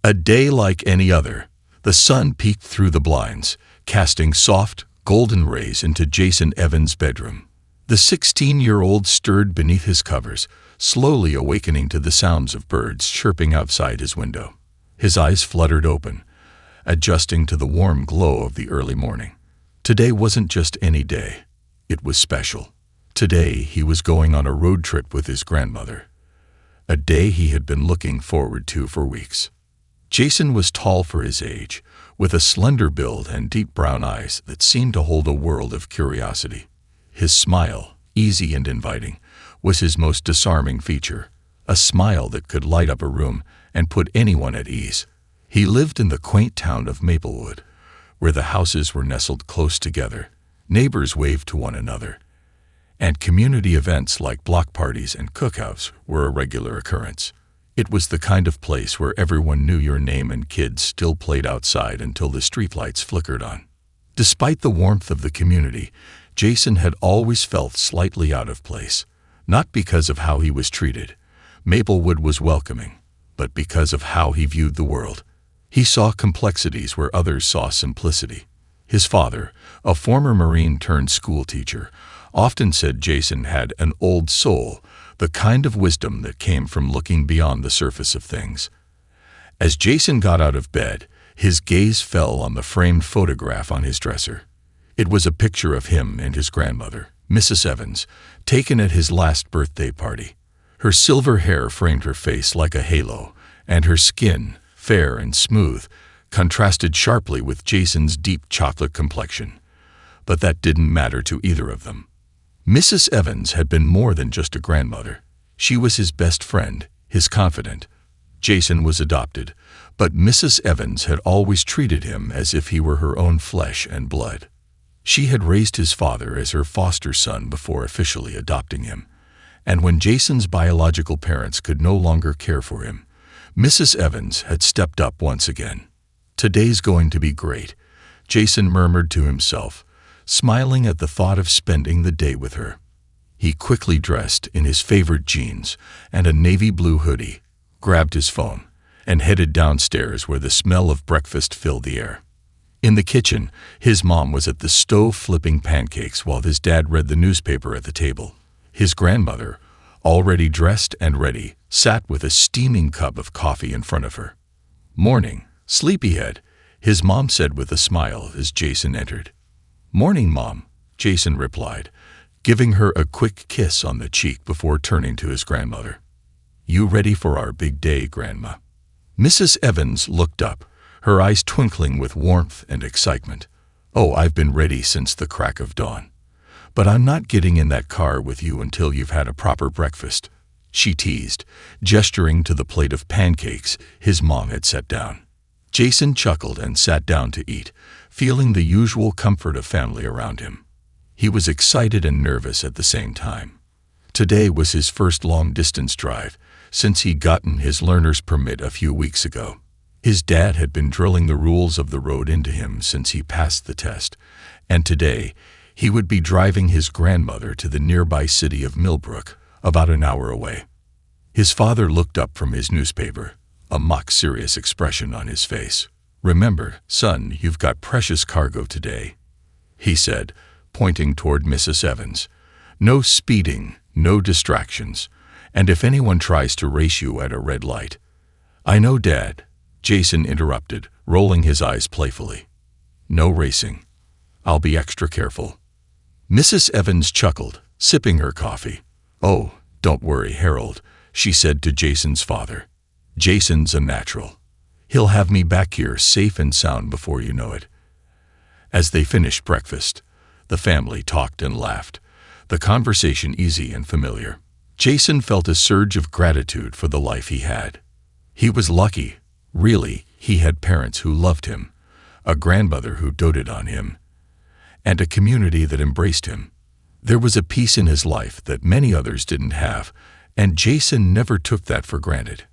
A day like any other. The sun peeked through the blinds, casting soft, golden rays into Jason Evans' bedroom. The 16-year-old stirred beneath his covers, slowly awakening to the sounds of birds chirping outside his window. His eyes fluttered open, adjusting to the warm glow of the early morning. Today wasn't just any day. It was special. Today he was going on a road trip with his grandmother. A day he had been looking forward to for weeks. Jason was tall for his age, with a slender build and deep brown eyes that seemed to hold a world of curiosity. His smile, easy and inviting, was his most disarming feature, a smile that could light up a room and put anyone at ease. He lived in the quaint town of Maplewood, where the houses were nestled close together, neighbors waved to one another, and community events like block parties and cookouts were a regular occurrence. It was the kind of place where everyone knew your name and kids still played outside until the streetlights flickered on. Despite the warmth of the community, Jason had always felt slightly out of place, not because of how he was treated. Maplewood was welcoming, but because of how he viewed the world. He saw complexities where others saw simplicity. His father, a former Marine-turned-school teacher, often said Jason had an old soul, the kind of wisdom that came from looking beyond the surface of things. As Jason got out of bed, his gaze fell on the framed photograph on his dresser. It was a picture of him and his grandmother, Mrs. Evans, taken at his last birthday party. Her silver hair framed her face like a halo, and her skin, fair and smooth, contrasted sharply with Jason's deep chocolate complexion. But that didn't matter to either of them. Mrs. Evans had been more than just a grandmother. She was his best friend, his confidant. Jason was adopted, but Mrs. Evans had always treated him as if he were her own flesh and blood. She had raised his father as her foster son before officially adopting him. And when Jason's biological parents could no longer care for him, Mrs. Evans had stepped up once again. "Today's going to be great," Jason murmured to himself, smiling at the thought of spending the day with her. He quickly dressed in his favorite jeans and a navy blue hoodie, grabbed his phone, and headed downstairs where the smell of breakfast filled the air. In the kitchen, his mom was at the stove flipping pancakes while his dad read the newspaper at the table. His grandmother, already dressed and ready, sat with a steaming cup of coffee in front of her. "Morning, sleepyhead," his mom said with a smile as Jason entered. "Morning, Mom," Jason replied, giving her a quick kiss on the cheek before turning to his grandmother. "You ready for our big day, Grandma?" Mrs. Evans looked up, her eyes twinkling with warmth and excitement. "Oh, I've been ready since the crack of dawn. But I'm not getting in that car with you until you've had a proper breakfast," she teased, gesturing to the plate of pancakes his mom had set down. Jason chuckled and sat down to eat, feeling the usual comfort of family around him. He was excited and nervous at the same time. Today was his first long-distance drive since he'd gotten his learner's permit a few weeks ago. His dad had been drilling the rules of the road into him since he passed the test, and today he would be driving his grandmother to the nearby city of Millbrook, about an hour away. His father looked up from his newspaper, a mock-serious expression on his face. "Remember, son, you've got precious cargo today," he said, pointing toward Mrs. Evans. "No speeding, no distractions, and if anyone tries to race you at a red light—" "I know, Dad," Jason interrupted, rolling his eyes playfully. "No racing. I'll be extra careful." Mrs. Evans chuckled, sipping her coffee. "Oh, don't worry, Harold," she said to Jason's father. "Jason's a natural. He'll have me back here safe and sound before you know it." As they finished breakfast, the family talked and laughed, the conversation easy and familiar. Jason felt a surge of gratitude for the life he had. He was lucky, really. He had parents who loved him, a grandmother who doted on him, and a community that embraced him. There was a peace in his life that many others didn't have, and Jason never took that for granted.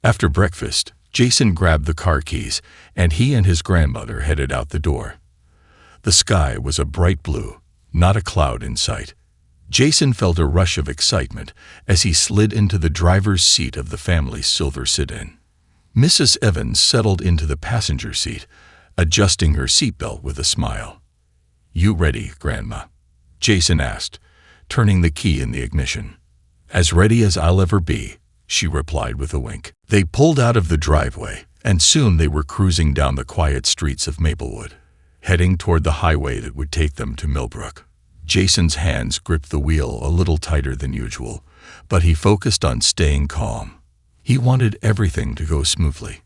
After breakfast, Jason grabbed the car keys, and he and his grandmother headed out the door. The sky was a bright blue, not a cloud in sight. Jason felt a rush of excitement as he slid into the driver's seat of the family's silver sedan. Mrs. Evans settled into the passenger seat, adjusting her seatbelt with a smile. "You ready, Grandma?" Jason asked, turning the key in the ignition. "As ready as I'll ever be," she replied with a wink. They pulled out of the driveway, and soon they were cruising down the quiet streets of Maplewood, heading toward the highway that would take them to Millbrook. Jason's hands gripped the wheel a little tighter than usual, but he focused on staying calm. He wanted everything to go smoothly.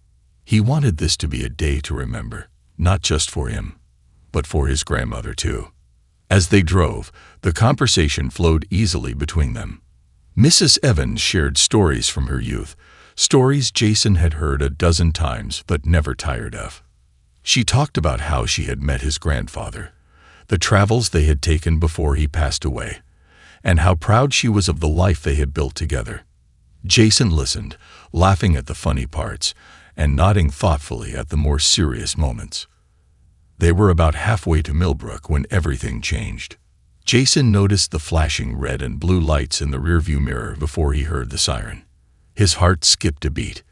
He wanted this to be a day to remember, not just for him, but for his grandmother too. As they drove, the conversation flowed easily between them. Mrs. Evans shared stories from her youth, stories Jason had heard a dozen times but never tired of. She talked about how she had met his grandfather, the travels they had taken before he passed away, and how proud she was of the life they had built together. Jason listened, laughing at the funny parts and nodding thoughtfully at the more serious moments. They were about halfway to Millbrook when everything changed. Jason noticed the flashing red and blue lights in the rearview mirror before he heard the siren. His heart skipped a beat.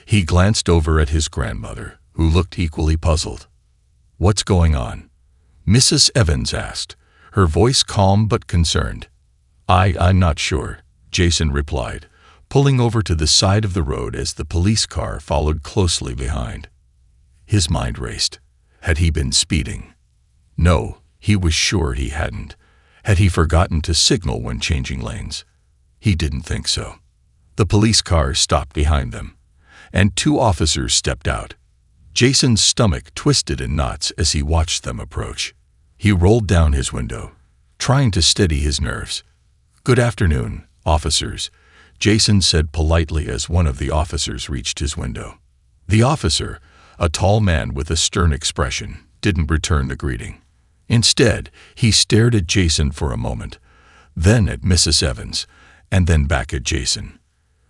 He glanced over at his grandmother, who looked equally puzzled. "What's going on?" Mrs. Evans asked, her voice calm but concerned. I'm not sure," Jason replied, pulling over to the side of the road as the police car followed closely behind. His mind raced. Had he been speeding? No, he was sure he hadn't. Had he forgotten to signal when changing lanes? He didn't think so. The police car stopped behind them, and two officers stepped out. Jason's stomach twisted in knots as he watched them approach. He rolled down his window, trying to steady his nerves. "Good afternoon, officers," Jason said politely as one of the officers reached his window. The officer, a tall man with a stern expression, didn't return the greeting. Instead, he stared at Jason for a moment, then at Mrs. Evans, and then back at Jason.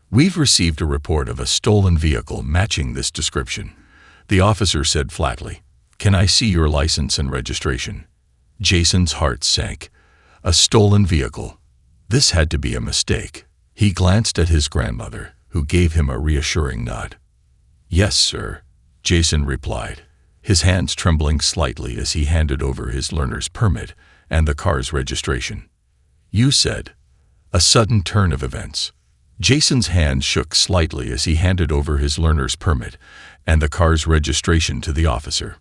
"We've received a report of a stolen vehicle matching this description," the officer said flatly. "Can I see your license and registration?" Jason's heart sank. A stolen vehicle. This had to be a mistake. He glanced at his grandmother, who gave him a reassuring nod. "Yes, sir," Jason replied, his hands trembling slightly as he handed over his learner's permit and the car's registration. "You said." A sudden turn of events. Jason's hand shook slightly as he handed over his learner's permit and the car's registration to the officer.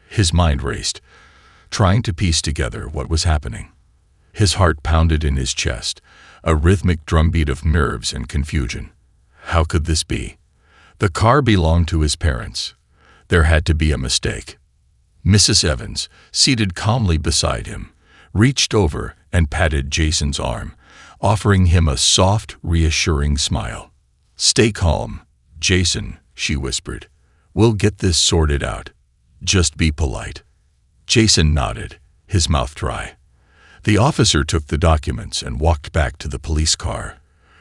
His mind raced, trying to piece together what was happening. His heart pounded in his chest, a rhythmic drumbeat of nerves and confusion. How could this be? The car belonged to his parents. There had to be a mistake. Mrs. Evans, seated calmly beside him, reached over and patted Jason's arm, offering him a soft, reassuring smile. "Stay calm, Jason," she whispered. "We'll get this sorted out. Just be polite." Jason nodded, his mouth dry. The officer took the documents and walked back to the police car,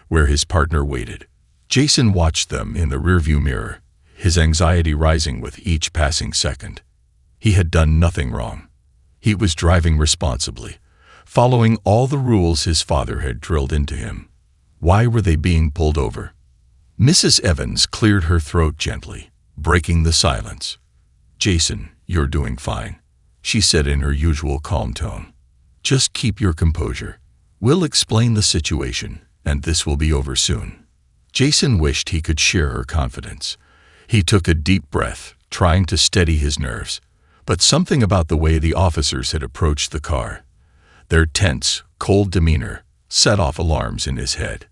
where his partner waited. Jason watched them in the rearview mirror, his anxiety rising with each passing second. He had done nothing wrong. He was driving responsibly, following all the rules his father had drilled into him. Why were they being pulled over? Mrs. Evans cleared her throat gently, breaking the silence. "Jason, you're doing fine," she said in her usual calm tone. "Just keep your composure. We'll explain the situation, and this will be over soon." Jason wished he could share her confidence. He took a deep breath, trying to steady his nerves. But something about the way the officers had approached the car, their tense, cold demeanor, set off alarms in his head.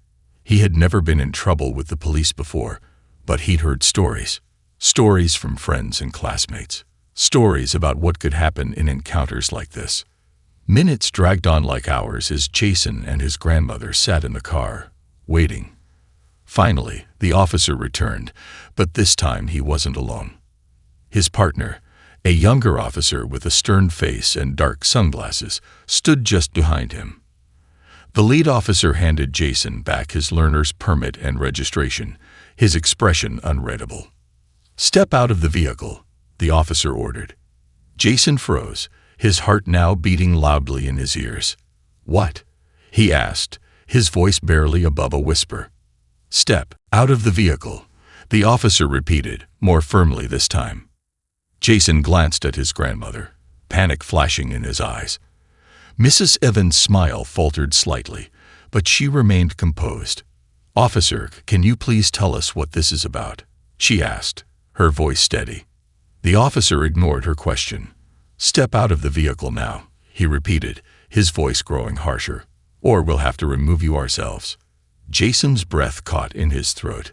He had never been in trouble with the police before, but he'd heard stories. Stories from friends and classmates. Stories about what could happen in encounters like this. Minutes dragged on like hours as Jason and his grandmother sat in the car, waiting. Finally, the officer returned, but this time he wasn't alone. His partner, a younger officer with a stern face and dark sunglasses, stood just behind him. The lead officer handed Jason back his learner's permit and registration, his expression unreadable. "Step out of the vehicle," the officer ordered. Jason froze, his heart now beating loudly in his ears. "What?" he asked, his voice barely above a whisper. "Step out of the vehicle," the officer repeated, more firmly this time. Jason glanced at his grandmother, panic flashing in his eyes. Mrs. Evans' smile faltered slightly, but she remained composed. "Officer, can you please tell us what this is about?" she asked, her voice steady. The officer ignored her question. "Step out of the vehicle now," he repeated, his voice growing harsher, "or we'll have to remove you ourselves." Jason's breath caught in his throat.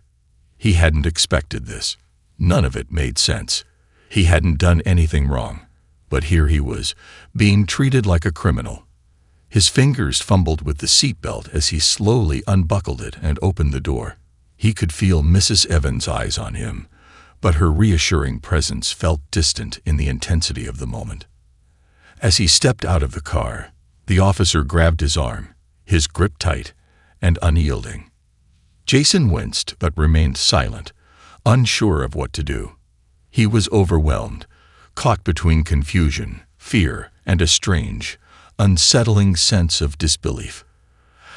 He hadn't expected this. None of it made sense. He hadn't done anything wrong, but here he was, being treated like a criminal. His fingers fumbled with the seatbelt as he slowly unbuckled it and opened the door. He could feel Mrs. Evans' eyes on him, but her reassuring presence felt distant in the intensity of the moment. As he stepped out of the car, the officer grabbed his arm, his grip tight and unyielding. Jason winced but remained silent, unsure of what to do. He was overwhelmed, caught between confusion, fear, and a strange, unsettling sense of disbelief.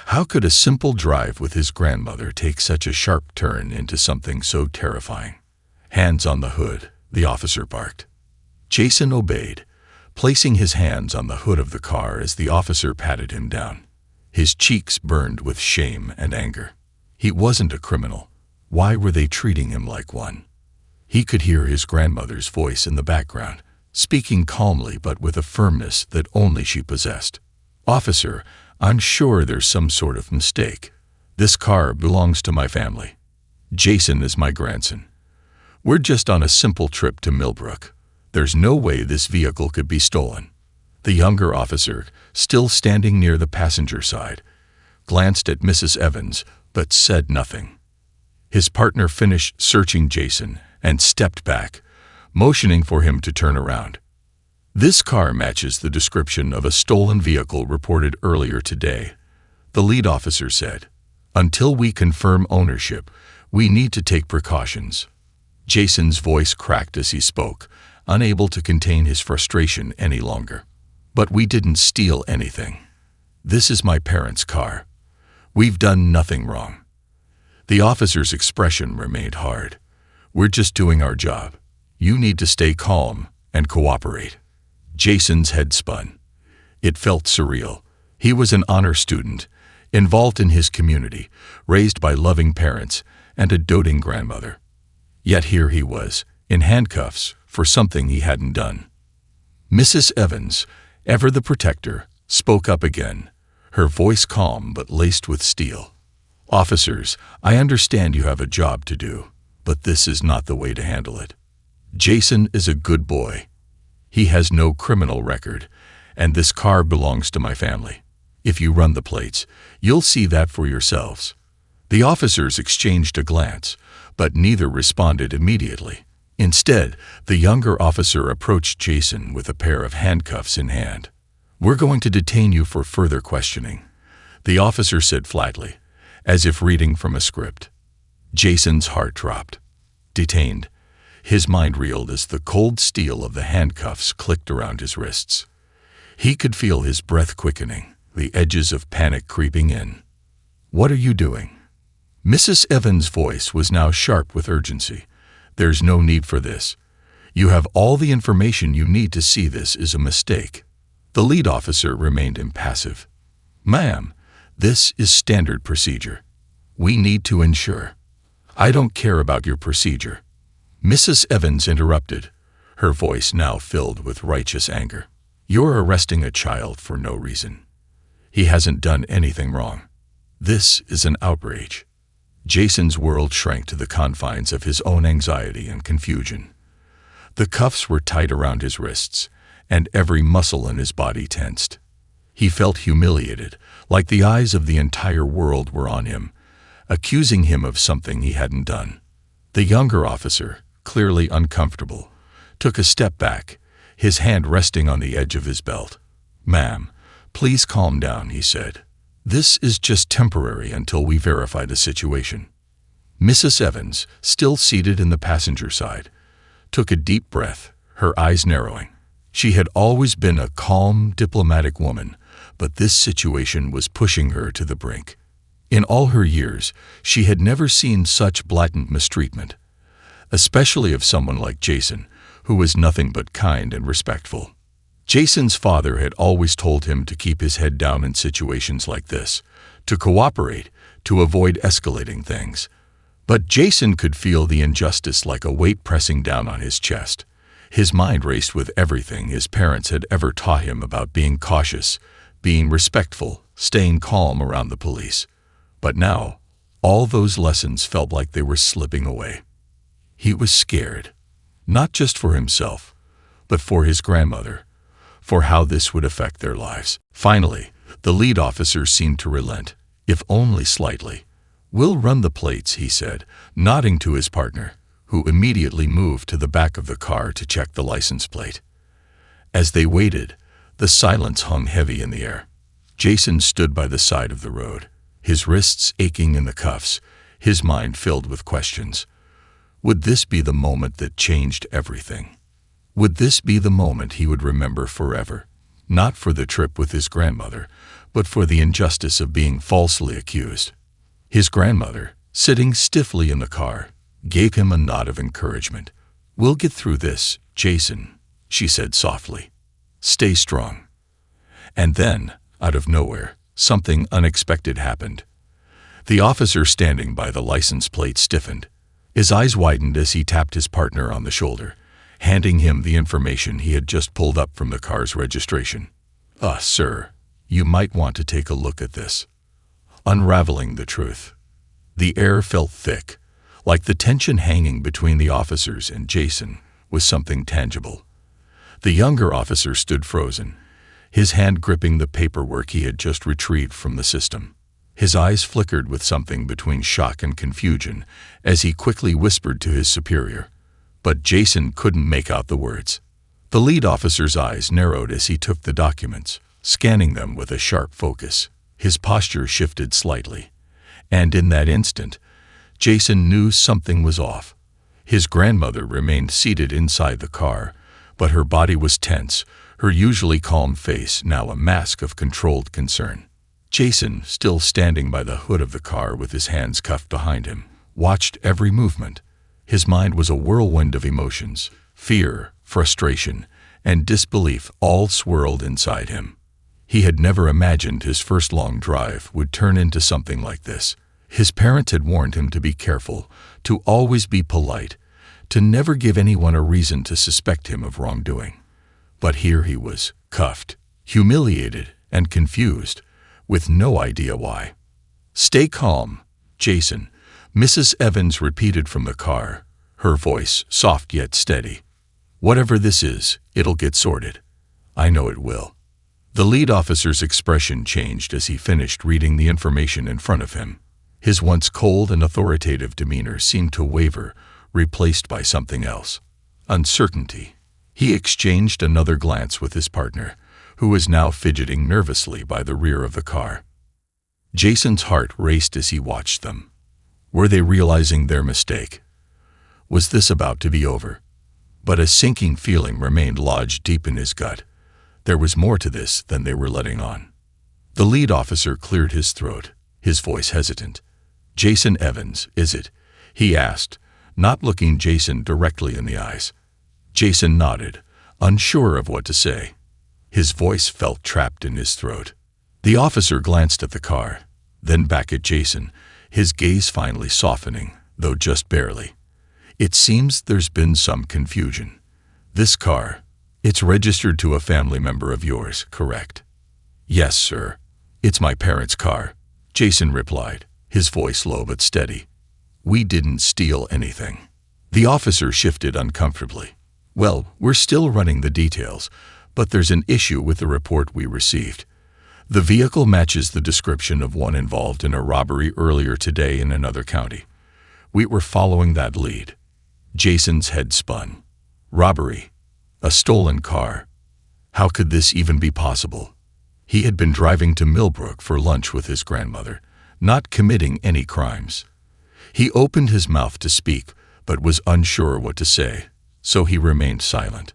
How could a simple drive with his grandmother take such a sharp turn into something so terrifying? "Hands on the hood," the officer barked. Jason obeyed, placing his hands on the hood of the car as the officer patted him down. His cheeks burned with shame and anger. He wasn't a criminal. Why were they treating him like one? He could hear his grandmother's voice in the background, speaking calmly but with a firmness that only she possessed. "Officer, I'm sure there's some sort of mistake. This car belongs to my family. Jason is my grandson. We're just on a simple trip to Millbrook. There's no way this vehicle could be stolen." The younger officer, still standing near the passenger side, glanced at Mrs. Evans but said nothing. His partner finished searching Jason and stepped back, motioning for him to turn around. "This car matches the description of a stolen vehicle reported earlier today," the lead officer said. "Until we confirm ownership, we need to take precautions." Jason's voice cracked as he spoke, unable to contain his frustration any longer. "But we didn't steal anything. This is my parents' car. We've done nothing wrong." The officer's expression remained hard. "We're just doing our job. You need to stay calm and cooperate." Jason's head spun. It felt surreal. He was an honor student, involved in his community, raised by loving parents and a doting grandmother. Yet here he was, in handcuffs for something he hadn't done. Mrs. Evans, ever the protector, spoke up again, her voice calm but laced with steel. "Officers, I understand you have a job to do, but this is not the way to handle it. Jason is a good boy. He has no criminal record, and this car belongs to my family. If you run the plates, you'll see that for yourselves." The officers exchanged a glance, but neither responded immediately. Instead, the younger officer approached Jason with a pair of handcuffs in hand. "We're going to detain you for further questioning," the officer said flatly, as if reading from a script. Jason's heart dropped. Detained. His mind reeled as the cold steel of the handcuffs clicked around his wrists. He could feel his breath quickening, the edges of panic creeping in. "What are you doing?" Mrs. Evans' voice was now sharp with urgency. "There's no need for this. You have all the information you need to see this is a mistake." The lead officer remained impassive. "Ma'am, this is standard procedure. We need to ensure." "I don't care about your procedure," Mrs. Evans interrupted, her voice now filled with righteous anger. "You're arresting a child for no reason. He hasn't done anything wrong. This is an outrage." Jason's world shrank to the confines of his own anxiety and confusion. The cuffs were tight around his wrists, and every muscle in his body tensed. He felt humiliated, like the eyes of the entire world were on him, accusing him of something he hadn't done. The younger officer, clearly uncomfortable, took a step back, his hand resting on the edge of his belt. "Ma'am, please calm down," he said. "This is just temporary until we verify the situation." Mrs. Evans, still seated in the passenger side, took a deep breath, her eyes narrowing. She had always been a calm, diplomatic woman, but this situation was pushing her to the brink. In all her years, she had never seen such blatant mistreatment. especially of someone like Jason, who was nothing but kind and respectful. Jason's father had always told him to keep his head down in situations like this, to cooperate, to avoid escalating things. But Jason could feel the injustice like a weight pressing down on his chest. His mind raced with everything his parents had ever taught him about being cautious, being respectful, staying calm around the police. But now, all those lessons felt like they were slipping away. He was scared, not just for himself, but for his grandmother, for how this would affect their lives. Finally, the lead officer seemed to relent, if only slightly. "We'll run the plates," he said, nodding to his partner, who immediately moved to the back of the car to check the license plate. As they waited, the silence hung heavy in the air. Jason stood by the side of the road, his wrists aching in the cuffs, his mind filled with questions. Would this be the moment that changed everything? Would this be the moment he would remember forever? Not for the trip with his grandmother, but for the injustice of being falsely accused. His grandmother, sitting stiffly in the car, gave him a nod of encouragement. "We'll get through this, Jason," she said softly. "Stay strong." And then, out of nowhere, something unexpected happened. The officer standing by the license plate stiffened. His eyes widened as he tapped his partner on the shoulder, handing him the information he had just pulled up from the car's registration. Sir, you might want to take a look at this." Unraveling the truth. The air felt thick, like the tension hanging between the officers and Jason was something tangible. The younger officer stood frozen, his hand gripping the paperwork he had just retrieved from the system. His eyes flickered with something between shock and confusion as he quickly whispered to his superior. But Jason couldn't make out the words. The lead officer's eyes narrowed as he took the documents, scanning them with a sharp focus. His posture shifted slightly, and in that instant, Jason knew something was off. His grandmother remained seated inside the car, but her body was tense, her usually calm face now a mask of controlled concern. Jason, still standing by the hood of the car with his hands cuffed behind him, watched every movement. His mind was a whirlwind of emotions, fear, frustration, and disbelief all swirled inside him. He had never imagined his first long drive would turn into something like this. His parents had warned him to be careful, to always be polite, to never give anyone a reason to suspect him of wrongdoing. But here he was, cuffed, humiliated, and confused, with no idea why. "Stay calm, Jason," Mrs. Evans repeated from the car, her voice soft yet steady. "Whatever this is, it'll get sorted. I know it will." The lead officer's expression changed as he finished reading the information in front of him. His once cold and authoritative demeanor seemed to waver, replaced by something else. Uncertainty. He exchanged another glance with his partner, who was now fidgeting nervously by the rear of the car. Jason's heart raced as he watched them. Were they realizing their mistake? Was this about to be over? But a sinking feeling remained lodged deep in his gut. There was more to this than they were letting on. The lead officer cleared his throat, his voice hesitant. "Jason Evans, is it?" he asked, not looking Jason directly in the eyes. Jason nodded, unsure of what to say. His voice felt trapped in his throat. The officer glanced at the car, then back at Jason, his gaze finally softening, though just barely. "It seems there's been some confusion. This car, it's registered to a family member of yours, correct?" "Yes, sir. It's my parents' car," Jason replied, his voice low but steady. "We didn't steal anything." The officer shifted uncomfortably. "Well, we're still running the details, but there's an issue with the report we received. The vehicle matches the description of one involved in a robbery earlier today in another county. We were following that lead." Jason's head spun. Robbery. A stolen car. How could this even be possible? He had been driving to Millbrook for lunch with his grandmother, not committing any crimes. He opened his mouth to speak, but was unsure what to say, so he remained silent.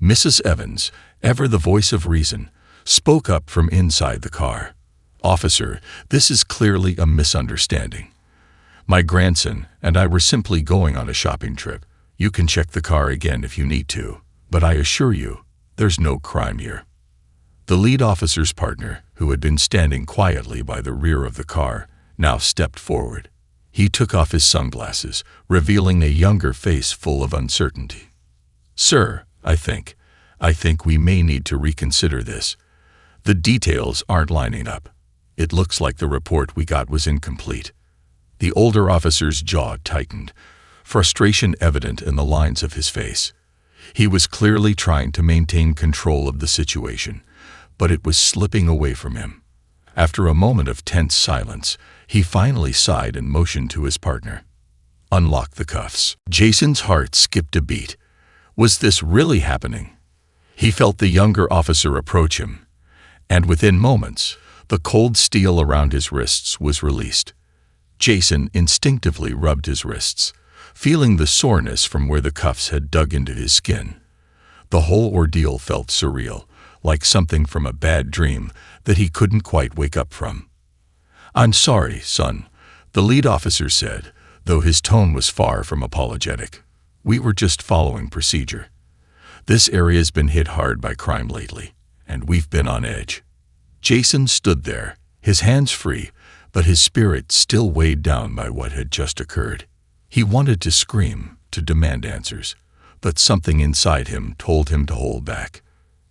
Mrs. Evans, ever the voice of reason, spoke up from inside the car. "Officer, this is clearly a misunderstanding. My grandson and I were simply going on a shopping trip. You can check the car again if you need to, but I assure you, there's no crime here." The lead officer's partner, who had been standing quietly by the rear of the car, now stepped forward. He took off his sunglasses, revealing a younger face full of uncertainty. "Sir, I think we may need to reconsider this. The details aren't lining up. It looks like the report we got was incomplete." The older officer's jaw tightened, frustration evident in the lines of his face. He was clearly trying to maintain control of the situation, but it was slipping away from him. After a moment of tense silence, he finally sighed and motioned to his partner. "Unlock the cuffs." Jason's heart skipped a beat. Was this really happening? He felt the younger officer approach him, and within moments, the cold steel around his wrists was released. Jason instinctively rubbed his wrists, feeling the soreness from where the cuffs had dug into his skin. The whole ordeal felt surreal, like something from a bad dream that he couldn't quite wake up from. "I'm sorry, son," the lead officer said, though his tone was far from apologetic. "We were just following procedure. This area's been hit hard by crime lately, and we've been on edge." Jason stood there, his hands free, but his spirit still weighed down by what had just occurred. He wanted to scream, to demand answers, but something inside him told him to hold back.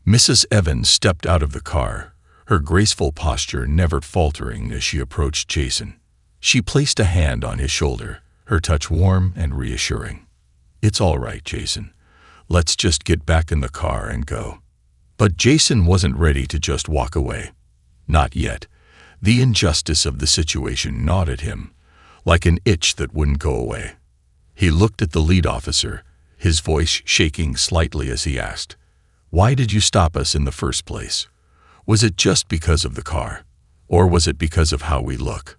Mrs. Evans stepped out of the car, her graceful posture never faltering as she approached Jason. She placed a hand on his shoulder, her touch warm and reassuring. "It's all right, Jason. Let's just get back in the car and go." But Jason wasn't ready to just walk away. Not yet. The injustice of the situation gnawed at him, like an itch that wouldn't go away. He looked at the lead officer, his voice shaking slightly as he asked, "Why did you stop us in the first place? Was it just because of the car? Or was it because of how we look?"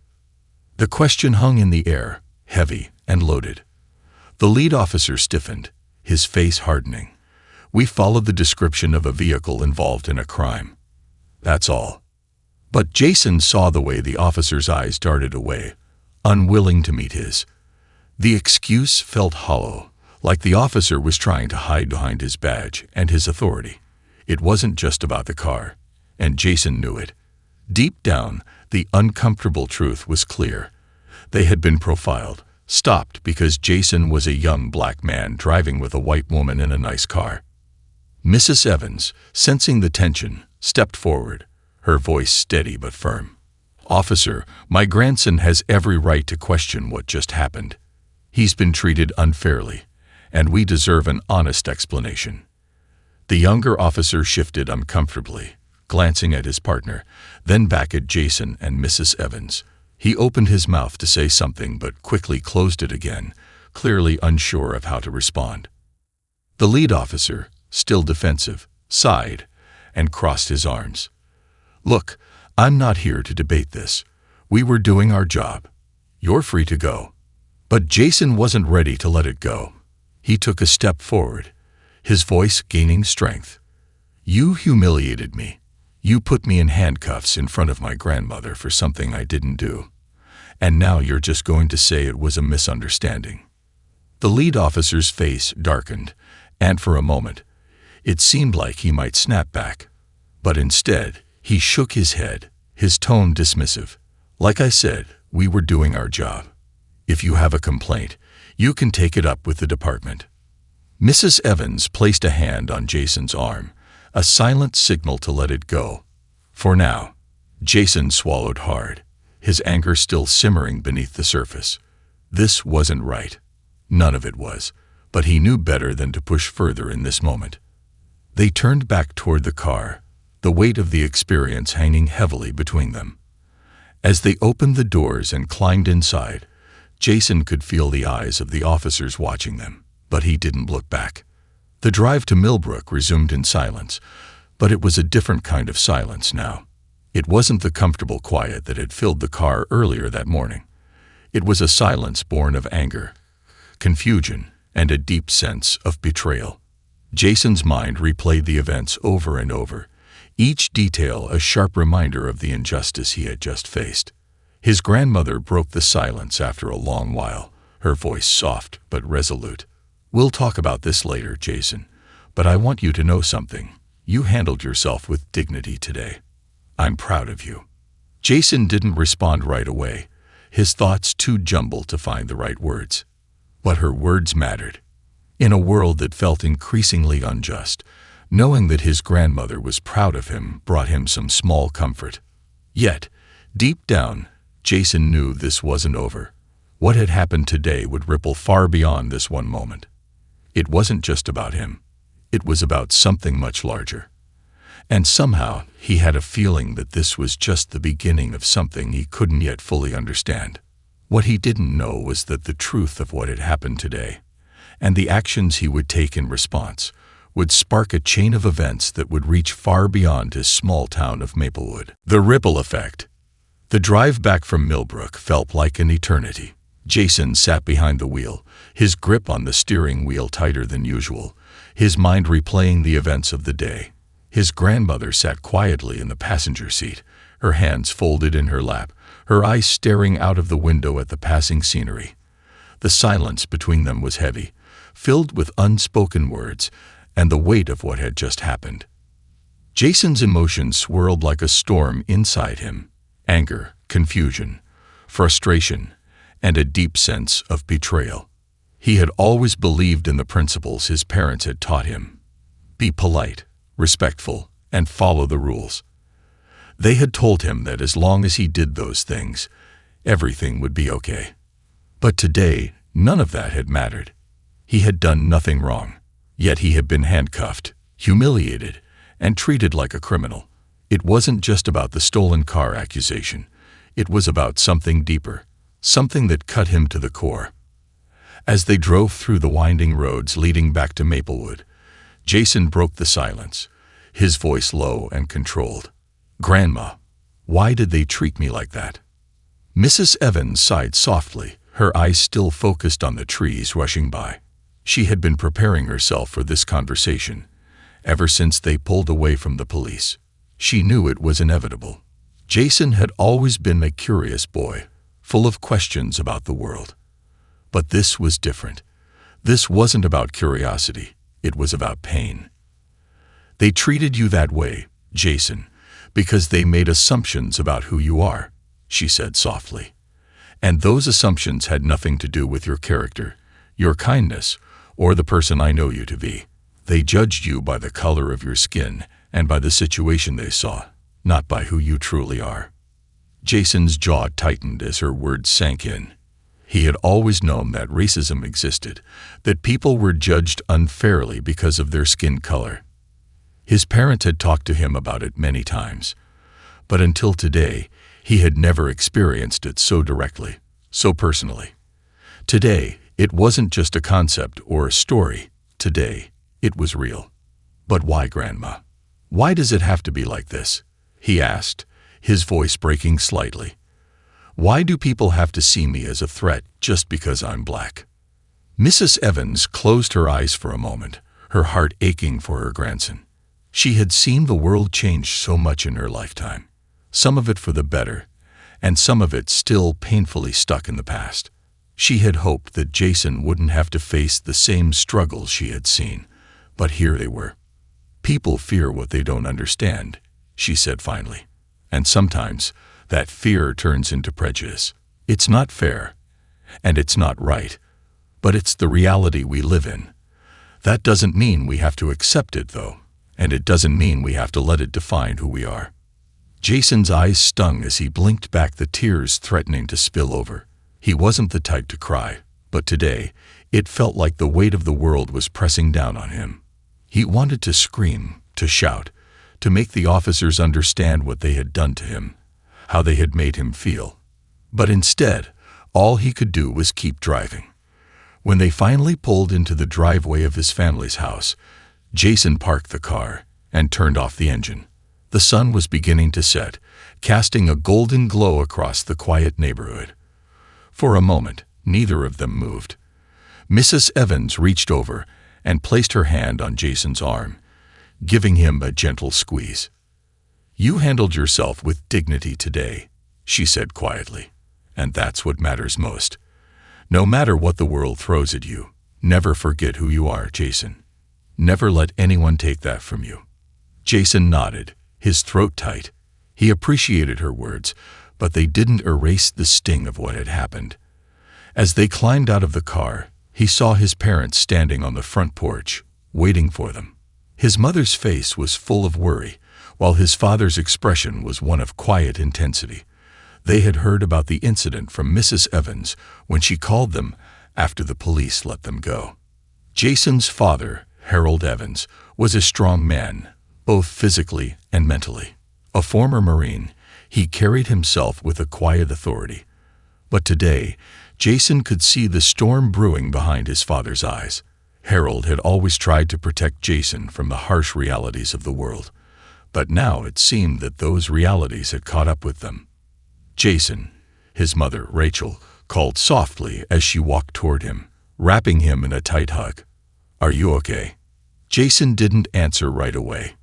The question hung in the air, heavy and loaded. The lead officer stiffened, his face hardening. "We followed the description of a vehicle involved in a crime. That's all." But Jason saw the way the officer's eyes darted away, unwilling to meet his. The excuse felt hollow, like the officer was trying to hide behind his badge and his authority. It wasn't just about the car, and Jason knew it. Deep down, the uncomfortable truth was clear. They had been profiled, stopped because Jason was a young black man driving with a white woman in a nice car. Mrs. Evans, sensing the tension, stepped forward, her voice steady but firm. "Officer, my grandson has every right to question what just happened. He's been treated unfairly, and we deserve an honest explanation." The younger officer shifted uncomfortably, glancing at his partner, then back at Jason and Mrs. Evans. He opened his mouth to say something but quickly closed it again, clearly unsure of how to respond. The lead officer, still defensive, sighed and crossed his arms. "Look, I'm not here to debate this. We were doing our job. You're free to go." But Jason wasn't ready to let it go. He took a step forward, his voice gaining strength. "You humiliated me. You put me in handcuffs in front of my grandmother for something I didn't do. And now you're just going to say it was a misunderstanding." The lead officer's face darkened, and for a moment, it seemed like he might snap back. But instead, he shook his head, his tone dismissive. "Like I said, we were doing our job. If you have a complaint, you can take it up with the department." Mrs. Evans placed a hand on Jason's arm, a silent signal to let it go. For now, Jason swallowed hard, his anger still simmering beneath the surface. This wasn't right. None of it was, but he knew better than to push further in this moment. They turned back toward the car, the weight of the experience hanging heavily between them. As they opened the doors and climbed inside, Jason could feel the eyes of the officers watching them, but he didn't look back. The drive to Millbrook resumed in silence, but it was a different kind of silence now. It wasn't the comfortable quiet that had filled the car earlier that morning. It was a silence born of anger, confusion, and a deep sense of betrayal. Jason's mind replayed the events over and over, each detail a sharp reminder of the injustice he had just faced. His grandmother broke the silence after a long while, her voice soft but resolute. We'll talk about this later, Jason, but I want you to know something. You handled yourself with dignity today. I'm proud of you." Jason didn't respond right away, his thoughts too jumbled to find the right words. But her words mattered. In a world that felt increasingly unjust, knowing that his grandmother was proud of him brought him some small comfort. Yet, deep down, Jason knew this wasn't over. What had happened today would ripple far beyond this one moment. It wasn't just about him. It was about something much larger. And somehow, he had a feeling that this was just the beginning of something he couldn't yet fully understand. What he didn't know was that the truth of what had happened today, and the actions he would take in response, would spark a chain of events that would reach far beyond his small town of Maplewood. The ripple effect. The drive back from Millbrook felt like an eternity. Jason sat behind the wheel, his grip on the steering wheel tighter than usual, his mind replaying the events of the day. His grandmother sat quietly in the passenger seat, her hands folded in her lap, her eyes staring out of the window at the passing scenery. The silence between them was heavy, filled with unspoken words and the weight of what had just happened. Jason's emotions swirled like a storm inside him: anger, confusion, frustration, and a deep sense of betrayal. He had always believed in the principles his parents had taught him. Be polite, respectful, and follow the rules. They had told him that as long as he did those things, everything would be okay. But today, none of that had mattered. He had done nothing wrong, yet he had been handcuffed, humiliated, and treated like a criminal. It wasn't just about the stolen car accusation. It was about something deeper, something that cut him to the core. As they drove through the winding roads leading back to Maplewood, Jason broke the silence, his voice low and controlled. "Grandma, why did they treat me like that?" Mrs. Evans sighed softly, her eyes still focused on the trees rushing by. She had been preparing herself for this conversation ever since they pulled away from the police. She knew it was inevitable. Jason had always been a curious boy, full of questions about the world. But this was different. This wasn't about curiosity. It was about pain. "They treated you that way, Jason, because they made assumptions about who you are," she said softly. "And those assumptions had nothing to do with your character, your kindness, or the person I know you to be. They judged you by the color of your skin and by the situation they saw, not by who you truly are." Jason's jaw tightened as her words sank in. He had always known that racism existed, that people were judged unfairly because of their skin color. His parents had talked to him about it many times, but until today, he had never experienced it so directly, so personally. Today, it wasn't just a concept or a story. Today, it was real. "But why, Grandma? Why does it have to be like this?" he asked, his voice breaking slightly. "Why do people have to see me as a threat just because I'm black?" Mrs. Evans closed her eyes for a moment, her heart aching for her grandson. She had seen the world change so much in her lifetime, some of it for the better, and some of it still painfully stuck in the past. She had hoped that Jason wouldn't have to face the same struggles she had seen, but here they were. "People fear what they don't understand," she said finally, "and sometimes that fear turns into prejudice. It's not fair, and it's not right, but it's the reality we live in. That doesn't mean we have to accept it, though, and it doesn't mean we have to let it define who we are." Jason's eyes stung as he blinked back, the tears threatening to spill over. He wasn't the type to cry, but today, it felt like the weight of the world was pressing down on him. He wanted to scream, to shout, to make the officers understand what they had done to him, how they had made him feel. But instead, all he could do was keep driving. When they finally pulled into the driveway of his family's house, Jason parked the car and turned off the engine. The sun was beginning to set, casting a golden glow across the quiet neighborhood. For a moment, neither of them moved. Mrs. Evans reached over and placed her hand on Jason's arm, giving him a gentle squeeze. "You handled yourself with dignity today," she said quietly, "and that's what matters most. No matter what the world throws at you, Never forget who you are, Jason. Never let anyone take that from you." Jason nodded, his throat tight. He appreciated her words, but they didn't erase the sting of what had happened. As they climbed out of the car, he saw his parents standing on the front porch, waiting for them. His mother's face was full of worry, while his father's expression was one of quiet intensity. They had heard about the incident from Mrs. Evans when she called them after the police let them go. Jason's father, Harold Evans, was a strong man, both physically and mentally. A former Marine, he carried himself with a quiet authority. But today, Jason could see the storm brewing behind his father's eyes. Harold had always tried to protect Jason from the harsh realities of the world, but now it seemed that those realities had caught up with them. "Jason," his mother, Rachel, called softly as she walked toward him, wrapping him in a tight hug. "Are you okay?" Jason didn't answer right away.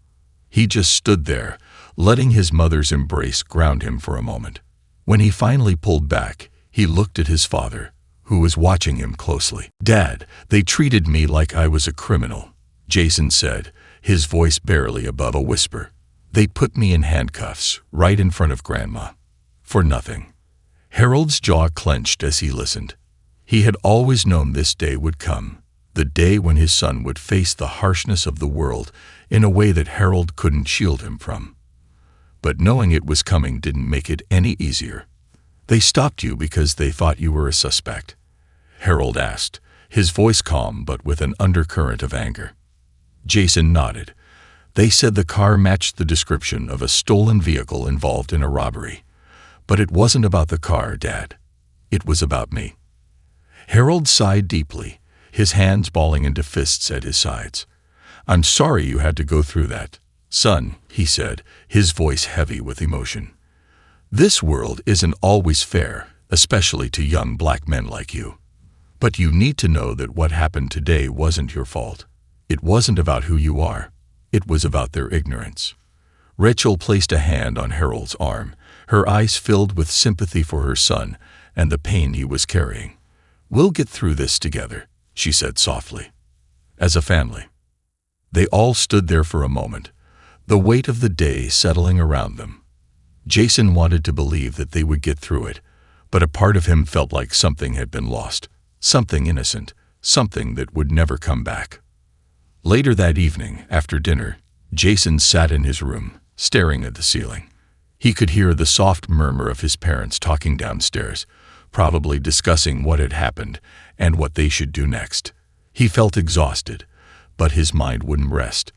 He just stood there, letting his mother's embrace ground him for a moment. When he finally pulled back, he looked at his father, who was watching him closely. "Dad, they treated me like I was a criminal," Jason said, his voice barely above a whisper. "They put me in handcuffs, right in front of Grandma. For nothing." Harold's jaw clenched as he listened. He had always known this day would come, the day when his son would face the harshness of the world in a way that Harold couldn't shield him from. But knowing it was coming didn't make it any easier. "They stopped you because they thought you were a suspect?" Harold asked, his voice calm but with an undercurrent of anger. Jason nodded. "They said the car matched the description of a stolen vehicle involved in a robbery. But it wasn't about the car, Dad. It was about me." Harold sighed deeply, his hands balling into fists at his sides. "I'm sorry you had to go through that, son," he said, his voice heavy with emotion. "This world isn't always fair, especially to young black men like you. But you need to know that what happened today wasn't your fault. It wasn't about who you are. It was about their ignorance." Rachel placed a hand on Harold's arm, her eyes filled with sympathy for her son and the pain he was carrying. "We'll get through this together," she said softly. "As a family." They all stood there for a moment, the weight of the day settling around them. Jason wanted to believe that they would get through it, but a part of him felt like something had been lost, something innocent, something that would never come back. Later that evening, after dinner, Jason sat in his room, staring at the ceiling. He could hear the soft murmur of his parents talking downstairs, probably discussing what had happened and what they should do next. He felt exhausted, but his mind wouldn't rest.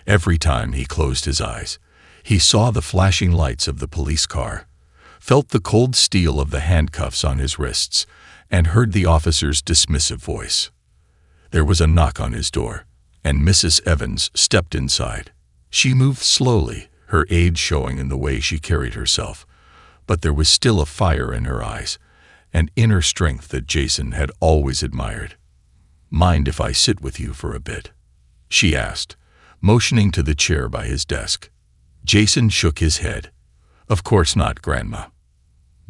Every time he closed his eyes, he saw the flashing lights of the police car, felt the cold steel of the handcuffs on his wrists, and heard the officer's dismissive voice. There was a knock on his door, and Mrs. Evans stepped inside. She moved slowly, her age showing in the way she carried herself, but there was still a fire in her eyes, an inner strength that Jason had always admired. "Mind if I sit with you for a bit?" she asked, motioning to the chair by his desk. Jason shook his head. "Of course not, Grandma."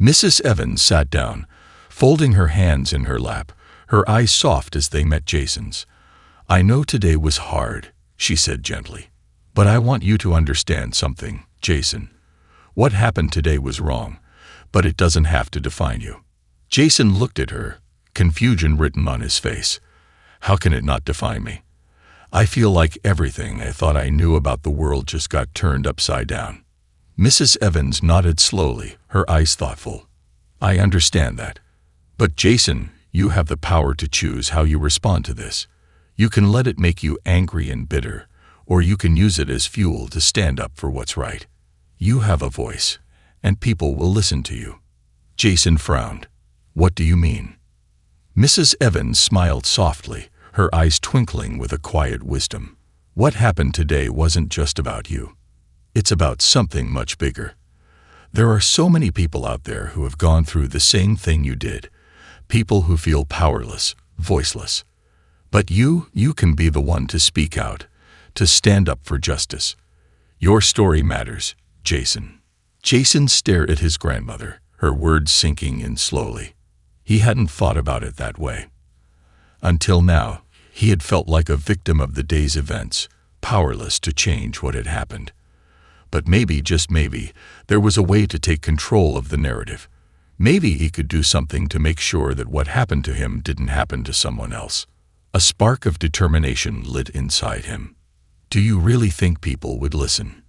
Mrs. Evans sat down, folding her hands in her lap, her eyes soft as they met Jason's. "I know today was hard," she said gently, "but I want you to understand something, Jason. What happened today was wrong, but it doesn't have to define you." Jason looked at her, confusion written on his face. "How can it not define me? I feel like everything I thought I knew about the world just got turned upside down." Mrs. Evans nodded slowly, her eyes thoughtful. "I understand that. But Jason, you have the power to choose how you respond to this. You can let it make you angry and bitter, or you can use it as fuel to stand up for what's right. You have a voice, and people will listen to you." Jason frowned. "What do you mean?" Mrs. Evans smiled softly, her eyes twinkling with a quiet wisdom. "What happened today wasn't just about you. It's about something much bigger. There are so many people out there who have gone through the same thing you did, people who feel powerless, voiceless. But you can be the one to speak out, to stand up for justice. Your story matters, Jason." Jason stared at his grandmother, her words sinking in slowly. He hadn't thought about it that way. Until now, he had felt like a victim of the day's events, powerless to change what had happened. But maybe, just maybe, there was a way to take control of the narrative. Maybe he could do something to make sure that what happened to him didn't happen to someone else. A spark of determination lit inside him. "Do you really think people would listen?"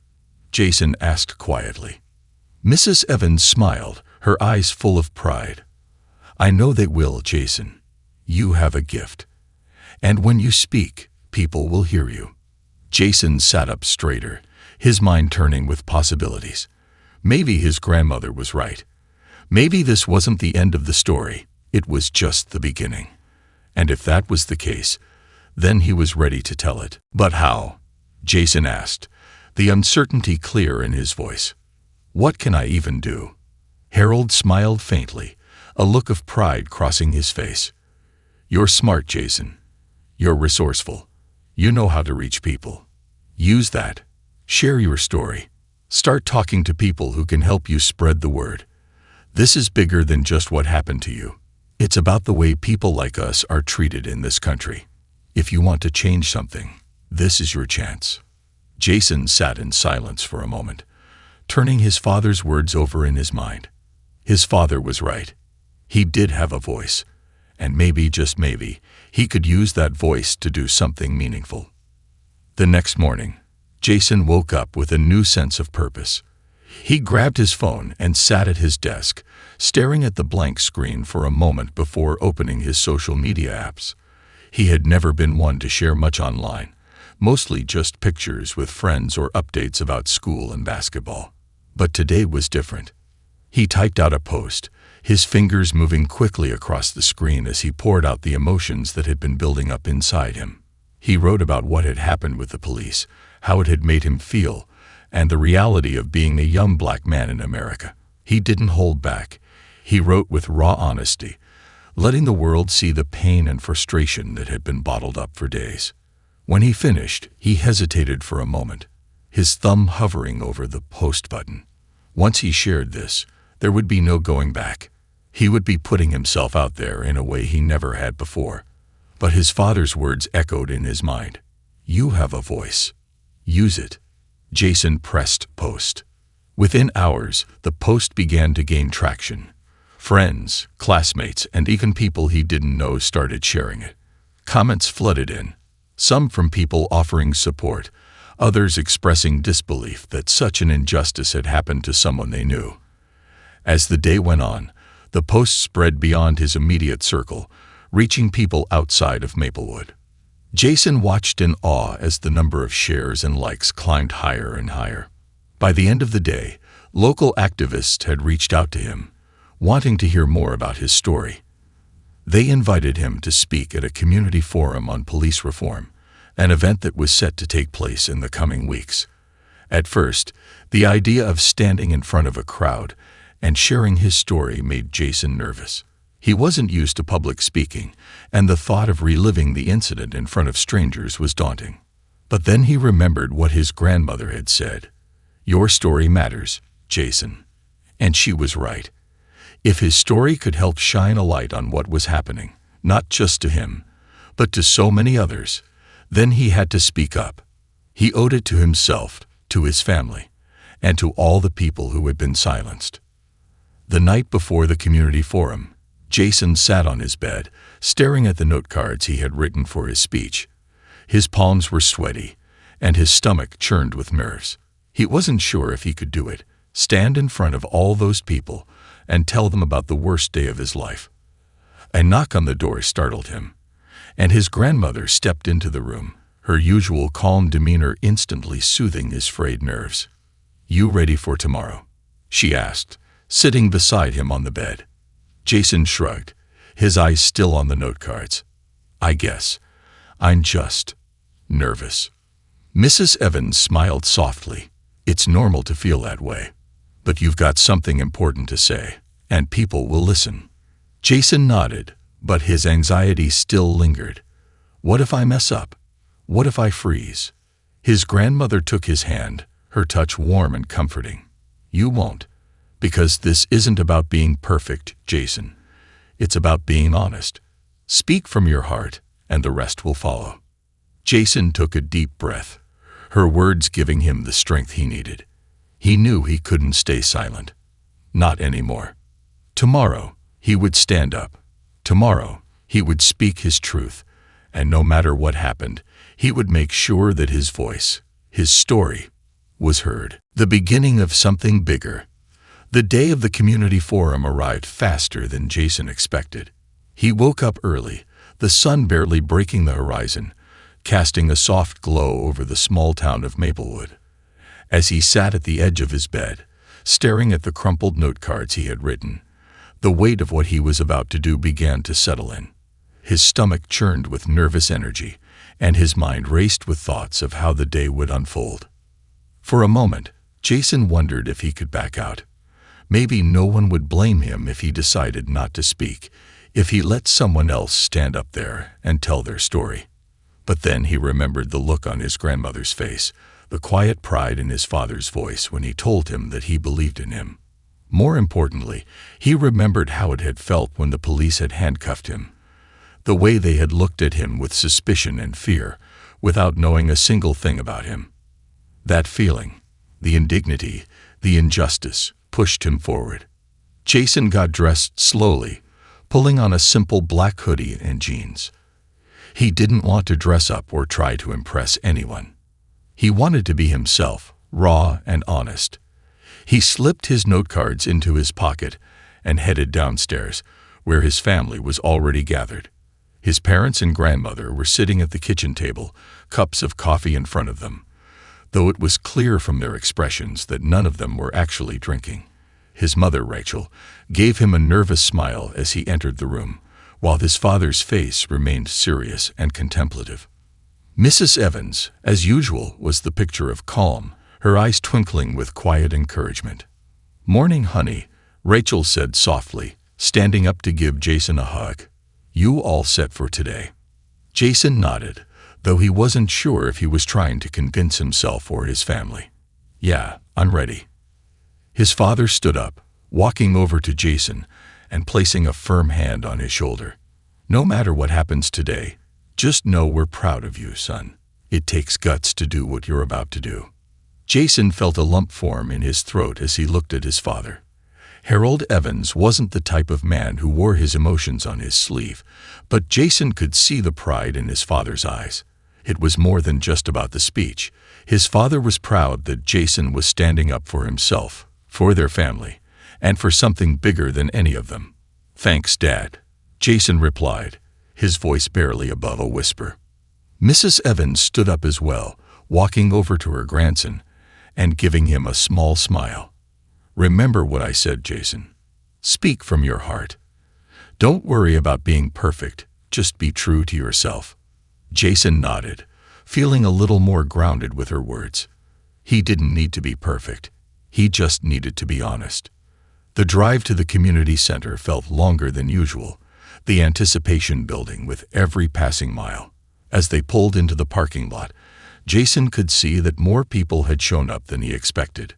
Jason asked quietly. Mrs. Evans smiled, her eyes full of pride. "I know they will, Jason. You have a gift. And when you speak, people will hear you." Jason sat up straighter, his mind turning with possibilities. Maybe his grandmother was right. Maybe this wasn't the end of the story, it was just the beginning. And if that was the case, then he was ready to tell it. "But how?" Jason asked, the uncertainty clear in his voice. "What can I even do?" Harold smiled faintly, a look of pride crossing his face. "You're smart, Jason. You're resourceful. You know how to reach people. Use that. Share your story. Start talking to people who can help you spread the word. This is bigger than just what happened to you. It's about the way people like us are treated in this country. If you want to change something, this is your chance." Jason sat in silence for a moment, turning his father's words over in his mind. His father was right. He did have a voice, and maybe, just maybe, he could use that voice to do something meaningful. The next morning, Jason woke up with a new sense of purpose. He grabbed his phone and sat at his desk, staring at the blank screen for a moment before opening his social media apps. He had never been one to share much online, mostly just pictures with friends or updates about school and basketball. But today was different. He typed out a post, his fingers moving quickly across the screen as he poured out the emotions that had been building up inside him. He wrote about what had happened with the police, how it had made him feel, and the reality of being a young black man in America. He didn't hold back. He wrote with raw honesty, letting the world see the pain and frustration that had been bottled up for days. When he finished, he hesitated for a moment, his thumb hovering over the post button. Once he shared this, there would be no going back. He would be putting himself out there in a way he never had before. But his father's words echoed in his mind. "You have a voice. Use it." Jason pressed post. Within hours, the post began to gain traction. Friends, classmates, and even people he didn't know started sharing it. Comments flooded in, some from people offering support, others expressing disbelief that such an injustice had happened to someone they knew. As the day went on, the post spread beyond his immediate circle, reaching people outside of Maplewood. Jason watched in awe as the number of shares and likes climbed higher and higher. By the end of the day, local activists had reached out to him, wanting to hear more about his story. They invited him to speak at a community forum on police reform, an event that was set to take place in the coming weeks. At first, the idea of standing in front of a crowd and sharing his story made Jason nervous. He wasn't used to public speaking, and the thought of reliving the incident in front of strangers was daunting. But then he remembered what his grandmother had said. "Your story matters, Jason." And she was right. If his story could help shine a light on what was happening, not just to him, but to so many others, then he had to speak up. He owed it to himself, to his family, and to all the people who had been silenced. The night before the community forum, Jason sat on his bed, staring at the note cards he had written for his speech. His palms were sweaty, and his stomach churned with nerves. He wasn't sure if he could do it, stand in front of all those people and tell them about the worst day of his life. A knock on the door startled him, and his grandmother stepped into the room, her usual calm demeanor instantly soothing his frayed nerves. "You ready for tomorrow?" she asked, sitting beside him on the bed. Jason shrugged, his eyes still on the note cards. "I guess. I'm just nervous." Mrs. Evans smiled softly. "It's normal to feel that way. But you've got something important to say, and people will listen." Jason nodded, but his anxiety still lingered. What if I mess up? What if I freeze? His grandmother took his hand, her touch warm and comforting. "You won't, because this isn't about being perfect, Jason. It's about being honest. Speak from your heart, and the rest will follow." Jason took a deep breath, her words giving him the strength he needed. He knew he couldn't stay silent. Not anymore. Tomorrow, he would stand up. Tomorrow, he would speak his truth, and no matter what happened, he would make sure that his voice, his story, was heard. The beginning of something bigger. The day of the community forum arrived faster than Jason expected. He woke up early, the sun barely breaking the horizon, casting a soft glow over the small town of Maplewood. As he sat at the edge of his bed, staring at the crumpled note cards he had written, the weight of what he was about to do began to settle in. His stomach churned with nervous energy, and his mind raced with thoughts of how the day would unfold. For a moment, Jason wondered if he could back out. Maybe no one would blame him if he decided not to speak, if he let someone else stand up there and tell their story. But then he remembered the look on his grandmother's face, the quiet pride in his father's voice when he told him that he believed in him. More importantly, he remembered how it had felt when the police had handcuffed him. The way they had looked at him with suspicion and fear, without knowing a single thing about him. That feeling, the indignity, the injustice, pushed him forward. Jason got dressed slowly, pulling on a simple black hoodie and jeans. He didn't want to dress up or try to impress anyone. He wanted to be himself, raw and honest. He slipped his note cards into his pocket and headed downstairs, where his family was already gathered. His parents and grandmother were sitting at the kitchen table, cups of coffee in front of them, though it was clear from their expressions that none of them were actually drinking. His mother, Rachel, gave him a nervous smile as he entered the room, while his father's face remained serious and contemplative. Mrs. Evans, as usual, was the picture of calm, her eyes twinkling with quiet encouragement. "Morning, honey," Rachel said softly, standing up to give Jason a hug. "You all set for today?" Jason nodded, though he wasn't sure if he was trying to convince himself or his family. "Yeah, I'm ready." His father stood up, walking over to Jason and placing a firm hand on his shoulder. "No matter what happens today, just know we're proud of you, son. It takes guts to do what you're about to do." Jason felt a lump form in his throat as he looked at his father. Harold Evans wasn't the type of man who wore his emotions on his sleeve, but Jason could see the pride in his father's eyes. It was more than just about the speech. His father was proud that Jason was standing up for himself, for their family, and for something bigger than any of them. "Thanks, Dad," Jason replied, his voice barely above a whisper. Mrs. Evans stood up as well, walking over to her grandson and giving him a small smile. "Remember what I said, Jason. Speak from your heart. Don't worry about being perfect, just be true to yourself." Jason nodded, feeling a little more grounded with her words. He didn't need to be perfect. He just needed to be honest. The drive to the community center felt longer than usual, the anticipation building with every passing mile. As they pulled into the parking lot, Jason could see that more people had shown up than he expected.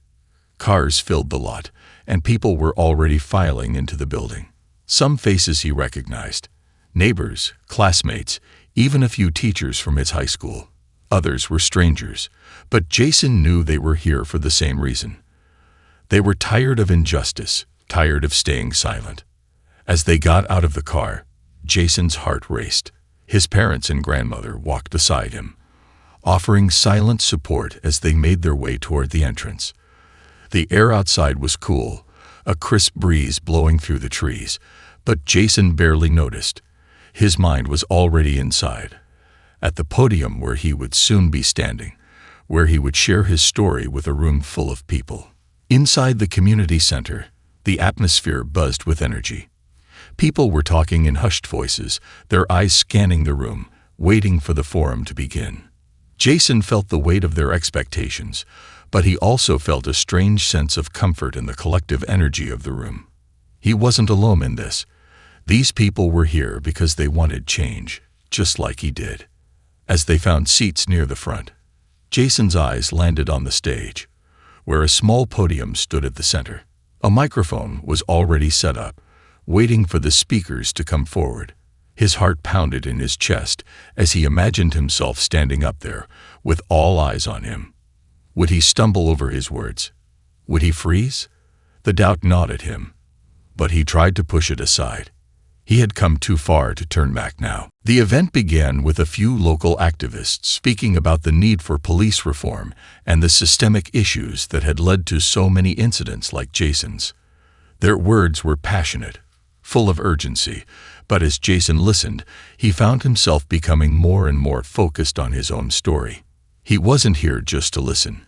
Cars filled the lot, and people were already filing into the building. Some faces he recognized: neighbors, classmates, even a few teachers from his high school. Others were strangers, but Jason knew they were here for the same reason. They were tired of injustice, tired of staying silent. As they got out of the car, Jason's heart raced. His parents and grandmother walked beside him, offering silent support as they made their way toward the entrance. The air outside was cool, a crisp breeze blowing through the trees, but Jason barely noticed. His mind was already inside, at the podium where he would soon be standing, where he would share his story with a room full of people. Inside the community center, the atmosphere buzzed with energy. People were talking in hushed voices, their eyes scanning the room, waiting for the forum to begin. Jason felt the weight of their expectations, but he also felt a strange sense of comfort in the collective energy of the room. He wasn't alone in this. These people were here because they wanted change, just like he did. As they found seats near the front, Jason's eyes landed on the stage, where a small podium stood at the center. A microphone was already set up, waiting for the speakers to come forward. His heart pounded in his chest as he imagined himself standing up there, with all eyes on him. Would he stumble over his words? Would he freeze? The doubt gnawed at him, but he tried to push it aside. He had come too far to turn back now. The event began with a few local activists speaking about the need for police reform and the systemic issues that had led to so many incidents like Jason's. Their words were passionate, full of urgency, but as Jason listened, he found himself becoming more and more focused on his own story. He wasn't here just to listen.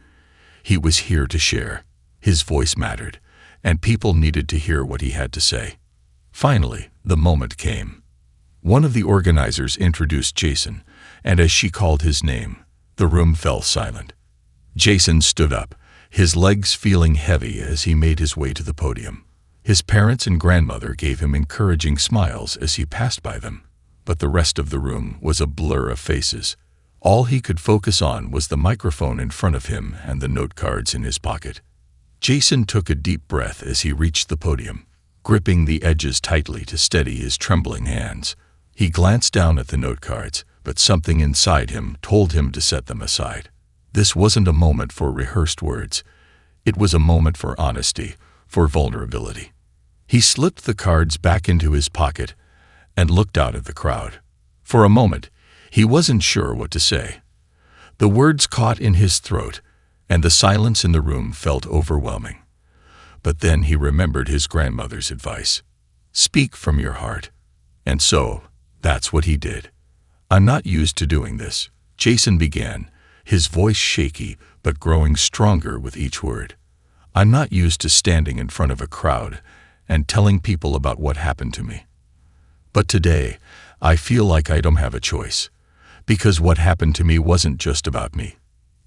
He was here to share. His voice mattered, and people needed to hear what he had to say. Finally, the moment came. One of the organizers introduced Jason, and as she called his name, the room fell silent. Jason stood up, his legs feeling heavy as he made his way to the podium. His parents and grandmother gave him encouraging smiles as he passed by them, but the rest of the room was a blur of faces. All he could focus on was the microphone in front of him and the note cards in his pocket. Jason took a deep breath as he reached the podium, gripping the edges tightly to steady his trembling hands. He glanced down at the note cards, but something inside him told him to set them aside. This wasn't a moment for rehearsed words. It was a moment for honesty, for vulnerability. He slipped the cards back into his pocket and looked out at the crowd. For a moment, he wasn't sure what to say. The words caught in his throat, and the silence in the room felt overwhelming. But then he remembered his grandmother's advice. Speak from your heart. And so, that's what he did. I'm not used to doing this, Jason began, his voice shaky but growing stronger with each word. I'm not used to standing in front of a crowd and telling people about what happened to me. But today, I feel like I don't have a choice, because what happened to me wasn't just about me.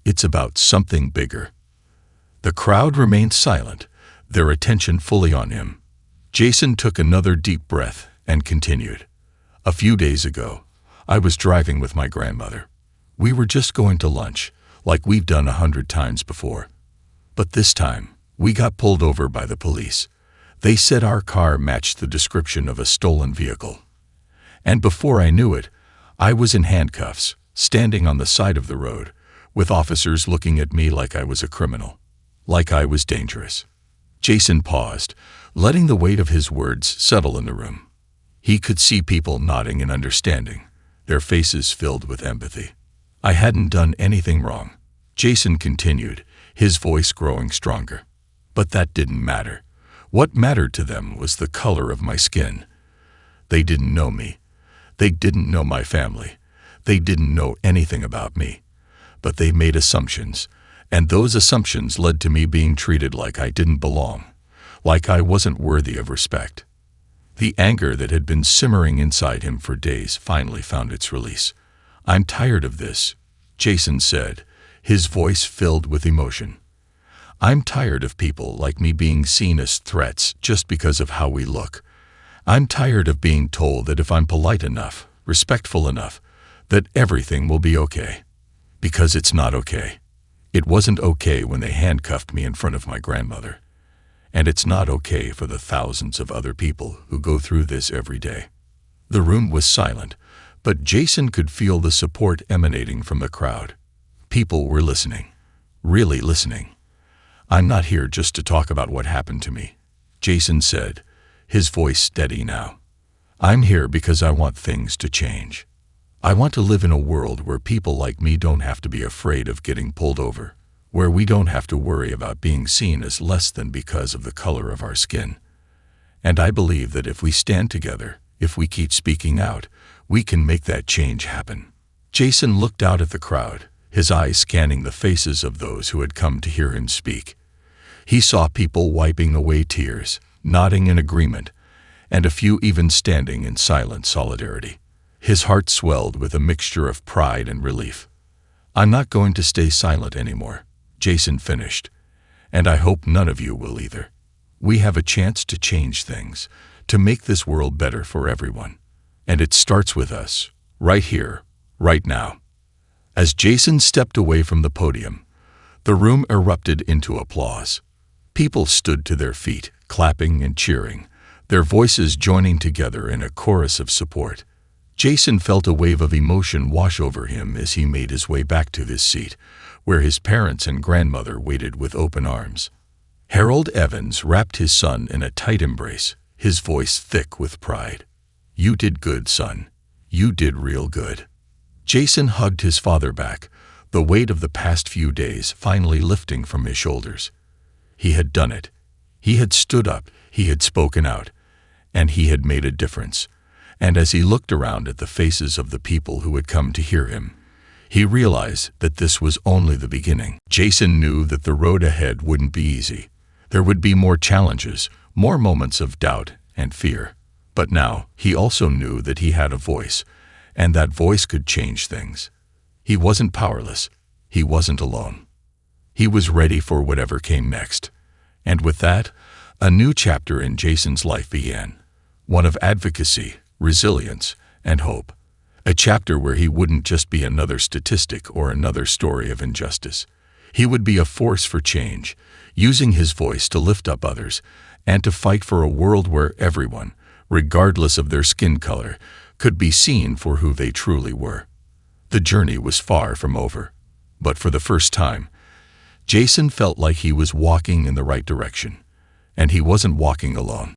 It's about something bigger. The crowd remained silent, their attention fully on him. Jason took another deep breath and continued. A few days ago, I was driving with my grandmother. We were just going to lunch, like we've done 100 times before. But this time, we got pulled over by the police. They said our car matched the description of a stolen vehicle. And before I knew it, I was in handcuffs, standing on the side of the road, with officers looking at me like I was a criminal, like I was dangerous. Jason paused, letting the weight of his words settle in the room. He could see people nodding in understanding, their faces filled with empathy. I hadn't done anything wrong, Jason continued, his voice growing stronger. But that didn't matter. What mattered to them was the color of my skin. They didn't know me. They didn't know my family. They didn't know anything about me. But they made assumptions, and those assumptions led to me being treated like I didn't belong, like I wasn't worthy of respect. The anger that had been simmering inside him for days finally found its release. I'm tired of this, Jason said, his voice filled with emotion. I'm tired of people like me being seen as threats just because of how we look. I'm tired of being told that if I'm polite enough, respectful enough, that everything will be okay. Because it's not okay. It wasn't okay when they handcuffed me in front of my grandmother. And it's not okay for the thousands of other people who go through this every day. The room was silent, but Jason could feel the support emanating from the crowd. People were listening, really listening. I'm not here just to talk about what happened to me, Jason said, his voice steady now. I'm here because I want things to change. I want to live in a world where people like me don't have to be afraid of getting pulled over, where we don't have to worry about being seen as less than because of the color of our skin. And I believe that if we stand together, if we keep speaking out, we can make that change happen. Jason looked out at the crowd, his eyes scanning the faces of those who had come to hear him speak. He saw people wiping away tears, nodding in agreement, and a few even standing in silent solidarity. His heart swelled with a mixture of pride and relief. I'm not going to stay silent anymore, Jason finished, and I hope none of you will either. We have a chance to change things, to make this world better for everyone. And it starts with us, right here, right now. As Jason stepped away from the podium, the room erupted into applause. People stood to their feet, clapping and cheering, their voices joining together in a chorus of support. Jason felt a wave of emotion wash over him as he made his way back to his seat, where his parents and grandmother waited with open arms. Harold Evans wrapped his son in a tight embrace, his voice thick with pride. "You did good, son. You did real good." Jason hugged his father back, the weight of the past few days finally lifting from his shoulders. He had done it. He had stood up, he had spoken out, and he had made a difference. And as he looked around at the faces of the people who had come to hear him, he realized that this was only the beginning. Jason knew that the road ahead wouldn't be easy. There would be more challenges, more moments of doubt and fear. But now, he also knew that he had a voice, and that voice could change things. He wasn't powerless. He wasn't alone. He was ready for whatever came next. And with that, a new chapter in Jason's life began. One of advocacy, resilience, and hope. A chapter where he wouldn't just be another statistic or another story of injustice. He would be a force for change, using his voice to lift up others and to fight for a world where everyone, regardless of their skin color, could be seen for who they truly were. The journey was far from over, but for the first time, Jason felt like he was walking in the right direction, and he wasn't walking alone.